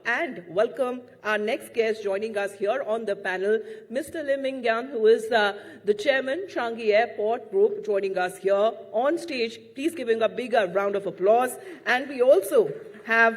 and welcome our next guest joining us here on the panel, Mr. Lim Ming-Yan, who is the chairman, Changi Airport Group, joining us here on stage. Please give him a bigger round of applause. And we also have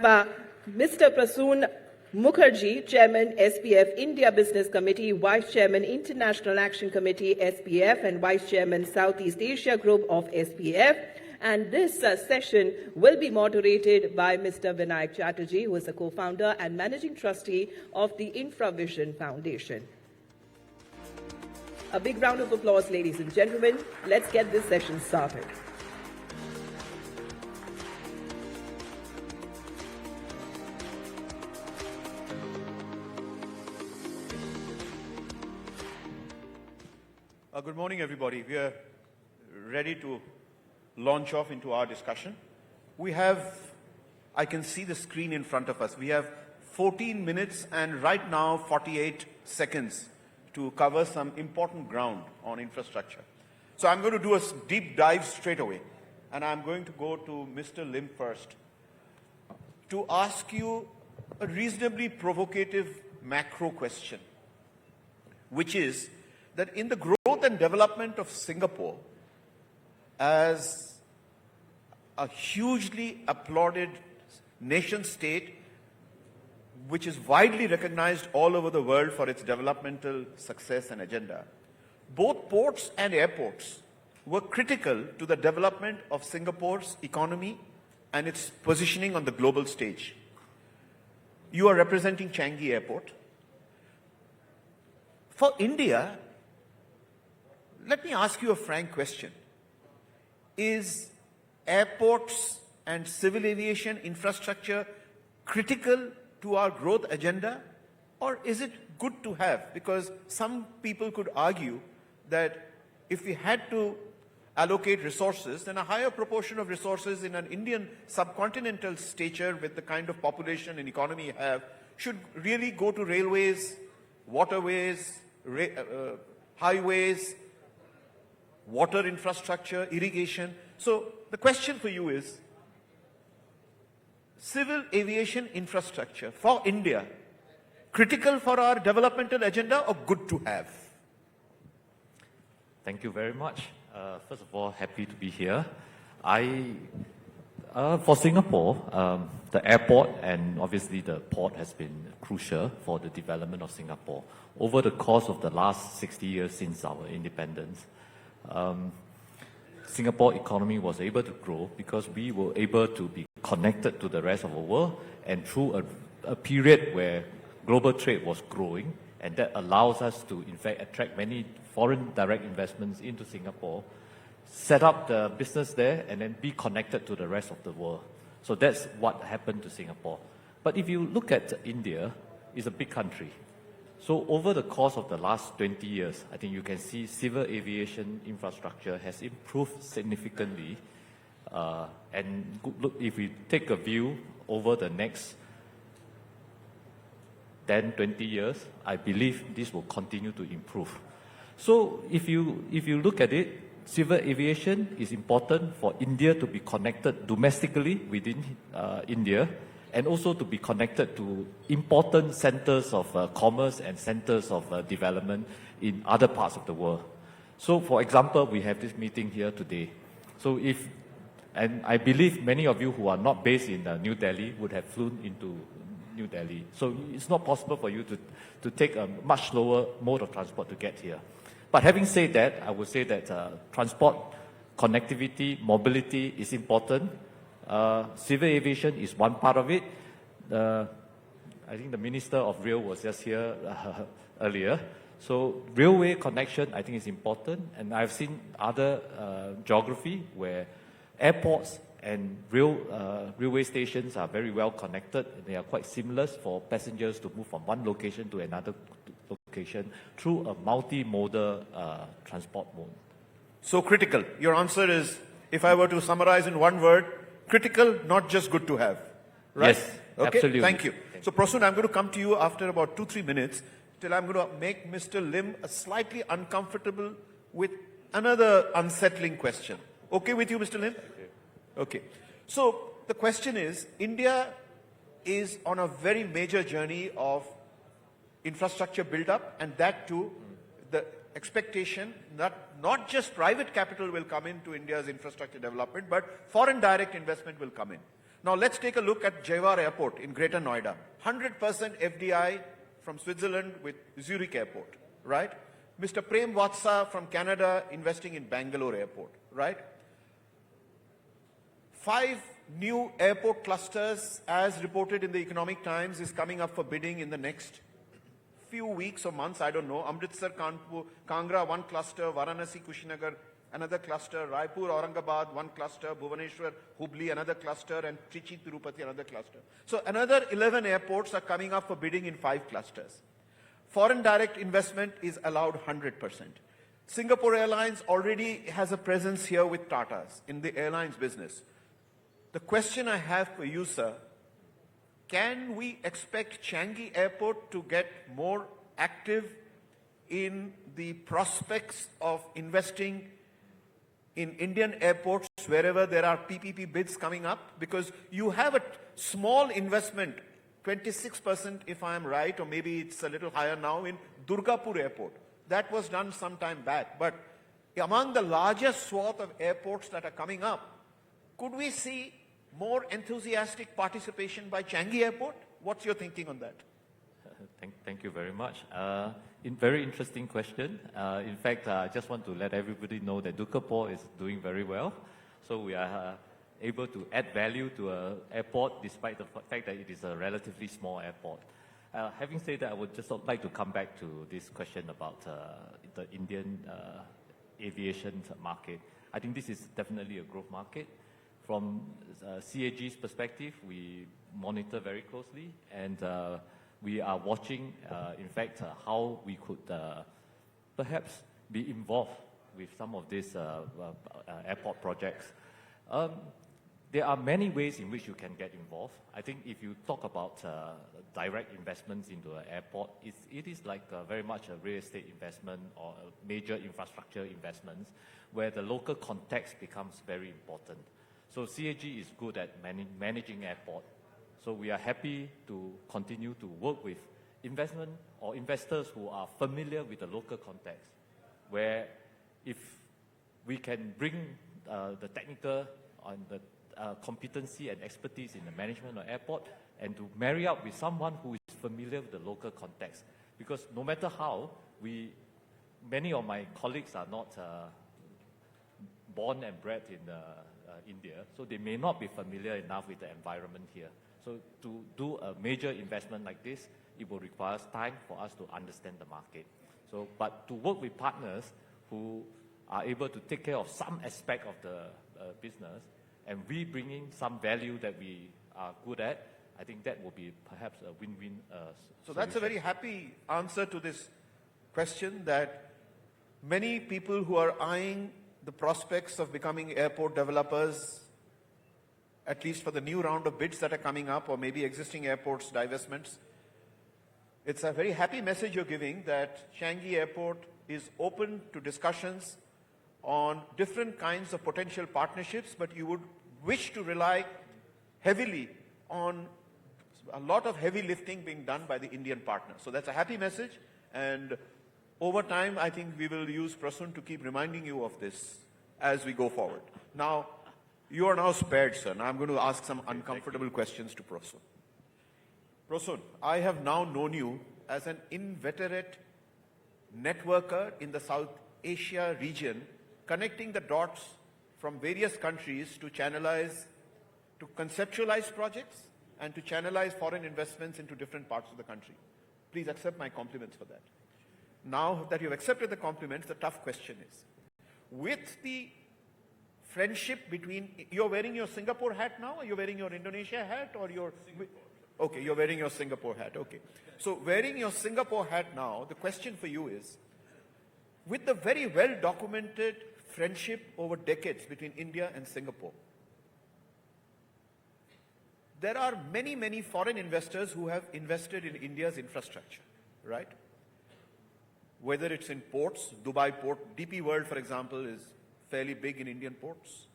Mr. Prasoon Mukherjee, Chairman, SPF India Business Committee, Vice Chairman, International Action Committee, SPF, and Vice Chairman, Southeast Asia Group of SPF. And this session will be moderated by Mr. Vinayak Chatterjee, who is the co-founder and managing trustee of the InfraVision Foundation. A big round of applause, ladies and gentlemen. Let's get this session started. Good morning, everybody. We are ready to launch off into our discussion. We have, I can see the screen in front of us. We have 14 minutes and right now 48 seconds to cover some important ground on infrastructure. So I'm going to do a deep dive straight away. And I'm going to go to Mr. Lim first to ask you a reasonably provocative macro question, which is that in the growth and development of Singapore as a hugely applauded nation state, which is widely recognized all over the world for its developmental success and agenda, both ports and airports were critical to the development of Singapore's economy and its positioning on the global stage. You are representing Changi Airport. For India, let me ask you a frank question. Is airports and civil aviation infrastructure critical to our growth agenda, or is it good to have? Because some people could argue that if we had to allocate resources, then a higher proportion of resources in an Indian subcontinental stature with the kind of population and economy you have should really go to railways, waterways, highways, water infrastructure, irrigation. So the question for you is, civil aviation infrastructure for India, critical for our developmental agenda or good to have? Thank you very much. First of all, happy to be here. For Singapore, the airport and obviously the port has been crucial for the development of Singapore. Over the course of the last 60 years since our independence, Singapore economy was able to grow because we were able to be connected to the rest of the world, and through a period where global trade was growing, and that allows us to in fact attract many foreign direct investments into Singapore, set up the business there, and then be connected to the rest of the world. So that's what happened to Singapore. But if you look at India, it's a big country. So over the course of the last 20 years, I think you can see civil aviation infrastructure has improved significantly. And look, if we take a view over the next 10, 20 years, I believe this will continue to improve. So if you look at it, civil aviation is important for India to be connected domestically within India, and also to be connected to important centers of commerce and centers of development in other parts of the world. So for example, we have this meeting here today. So and I believe many of you who are not based in New Delhi would have flown into New Delhi. So it's not possible for you to take a much slower mode of transport to get here. But having said that, I would say that transport, connectivity, mobility is important. Civil aviation is one part of it. I think the Minister of Rail was just here earlier. So railway connection, I think, is important. And I've seen other geography where airports and railway stations are very well connected. They are quite seamless for passengers to move from one location to another location through a multimodal transport mode. So critical. Your answer is, if I were to summarize in one word, critical, not just good to have. Right? Yes, okay? absolutely. Thank you. So Prasoon, I'm going to come to you after about 2-3 minutes, till I'm going to make Mr. Lim slightly uncomfortable with another unsettling question. Okay with you, Mr. Lim? Okay. So the question is, India is on a very major journey of infrastructure build-up, and that too, the expectation that not just private capital will come into India's infrastructure development, but foreign direct investment will come in. Now let's take a look at Jewar Airport in Greater Noida. 100% FDI from Switzerland with Zurich Airport, right? Mr. Prem Vatsa from Canada investing in Bangalore Airport, right? 5 new airport clusters, as reported in the Economic Times, is coming up for bidding in the next few weeks or months, I don't know. Amritsar, Kanpur, Kangra, one cluster, Varanasi, Kushinagar, another cluster, Raipur, Aurangabad, one cluster, Bhubaneswar, Hubli, another cluster, and Trichy, Tirupati, another cluster. So another 11 airports are coming up for bidding in 5 clusters. Foreign direct investment is allowed 100%. Singapore Airlines already has a presence here with Tatas in the airlines business. The question I have for you, sir, can we expect Changi Airport to get more active in the prospects of investing in Indian airports wherever there are PPP bids coming up? Because you have a small investment, 26% if I am right, or maybe it's a little higher now, in Durgapur Airport. That was done some time back. But among the largest swath of airports that are coming up, could we see more enthusiastic participation by Changi Airport? What's your thinking on that? Thank you very much. Very interesting question. In fact, I just want to let everybody know that Durgapur is doing very well. So we are able to add value to an airport despite the fact that it is a relatively small airport. Having said that, I would just like to come back to this question about the Indian aviation market. I think this is definitely a growth market. From CAG's perspective, we monitor very closely, and we are watching, in fact, how we could perhaps be involved with some of these airport projects. There are many ways in which you can get involved. I think if you talk about direct investments into an airport, it is like very much a real estate investment or a major infrastructure investments where the local context becomes very important. So CAG is good at managing airport. So we are happy to continue to work with investment or investors who are familiar with the local context, where if we can bring the technical and the competency and expertise in the management of airport and to marry up with someone who is familiar with the local context. Because no matter how, many of my colleagues are not born and bred in India, so they may not be familiar enough with the environment here. So to do a major investment like this, it will require time for us to understand the market. So, but to work with partners who are able to take care of some aspect of the business, and we bringing some value that we are good at, I think that will be perhaps a win-win So that's a very happy answer to this question, that many people who are eyeing the prospects of becoming airport developers, at least for the new round of bids that are coming up, or maybe existing airports divestments, it's a very happy message you're giving that Changi Airport is open to discussions on different kinds of potential partnerships, but you would wish to rely heavily on a lot of heavy lifting being done by the Indian partner. So that's a happy message, and over time, I think we will use Prasun to keep reminding you of this as we go forward. Now, you are now spared, sir. Now I'm going to ask some uncomfortable questions to Prasun. Prasun, I have now known you as an inveterate networker in the South Asia region, connecting the dots from various countries to conceptualize projects and to channelize foreign investments into different parts of the country. Please accept my compliments for that. Now that you've accepted the compliments, the tough question is, with the friendship between, you're wearing your Singapore hat now, or you're wearing your Indonesia hat, or your... Singapore. Okay, you're wearing your Singapore hat, okay. So wearing your Singapore hat now, the question for you is, with the very well-documented friendship over decades between India and Singapore, there are many, many foreign investors who have invested in India's infrastructure, right? Whether it's in ports, Dubai port, DP World, for example, is fairly big in Indian ports.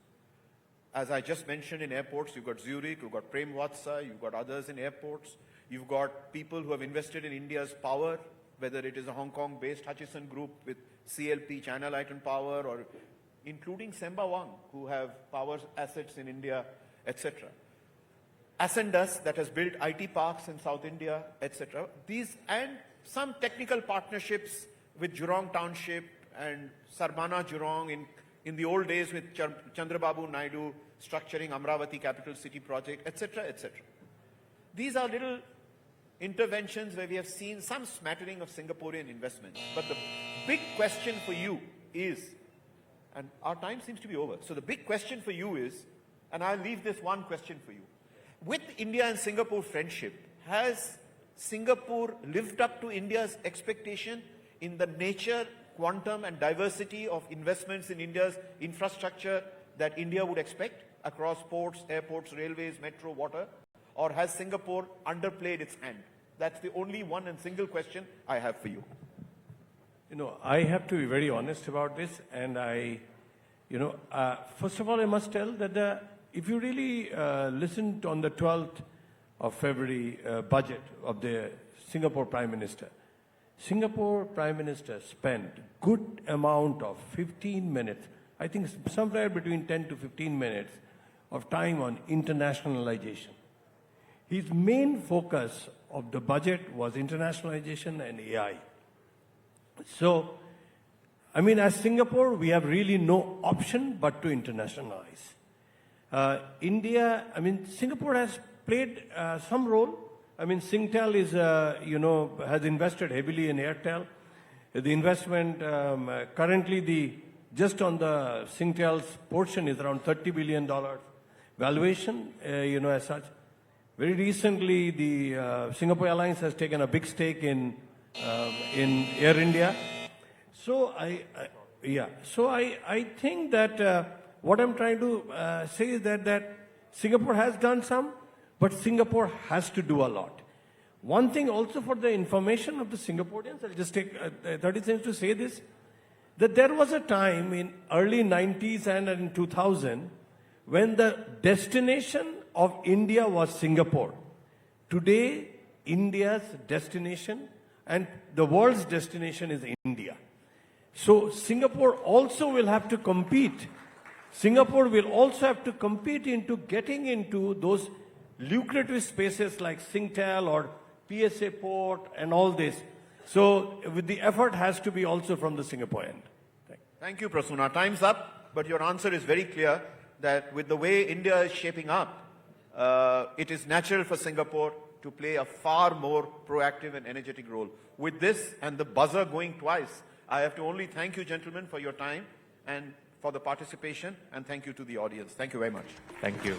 As I just mentioned, in airports, you've got Zurich, you've got Prem Watsa, you've got others in airports. You've got people who have invested in India's power, whether it is a Hong Kong-based Hutchison Group with CLP, China Light and Power, or including Semba Wang, who have power assets in India, etc. Ascendas, that has built IT parks in South India, etc. These and some technical partnerships with Jurong Township and Sarbana Jurong in the old days with Chandrababu Naidu structuring Amravati Capital City project, etc., etc. These are little interventions where we have seen some smattering of Singaporean investments. But the big question for you is, and our time seems to be over, so the big question for you is, and I'll leave this one question for you. With India and Singapore friendship, has Singapore lived up to India's expectation in the nature, quantum and diversity of investments in India's infrastructure that India would expect across ports, airports, railways, metro, water? Or has Singapore underplayed its hand? That's the only one and single question I have for you. You know, I have to be very honest about this, and first of all, I must tell that if you really listened on the 12th of February budget of the Singapore Prime Minister, Singapore Prime Minister spent good amount of 15 minutes, I think somewhere between 10 to 15 minutes of time on internationalization. His main focus of the budget was internationalization and AI. So, I mean, as Singapore, we have really no option but to internationalize. India, I mean, Singapore has played some role. I mean, Singtel is, has invested heavily in Airtel. The investment, currently just on the Singtel's portion is around $30 billion valuation, as such. Very recently, the Singapore Airlines has taken a big stake in Air India. So I think that what I'm trying to say is that Singapore has done some, but Singapore has to do a lot. One thing also for the information of the Singaporeans, I'll just take 30 seconds to say this, that there was a time in early 90s and in 2000 when the destination of India was Singapore. Today, India's destination and the world's destination is India. So Singapore also will have to compete. Singapore will also have to compete into getting into those lucrative spaces like Singtel or PSA Port and all this. So with the effort has to be also from the Singapore end. Thank you, Prasunna. Time's up, but your answer is very clear that with the way India is shaping up, it is natural for Singapore to play a far more proactive and energetic role. With this and the buzzer going twice, I have to only thank you, gentlemen, for your time and for the participation, and thank you to the audience. Thank you very much. Thank you.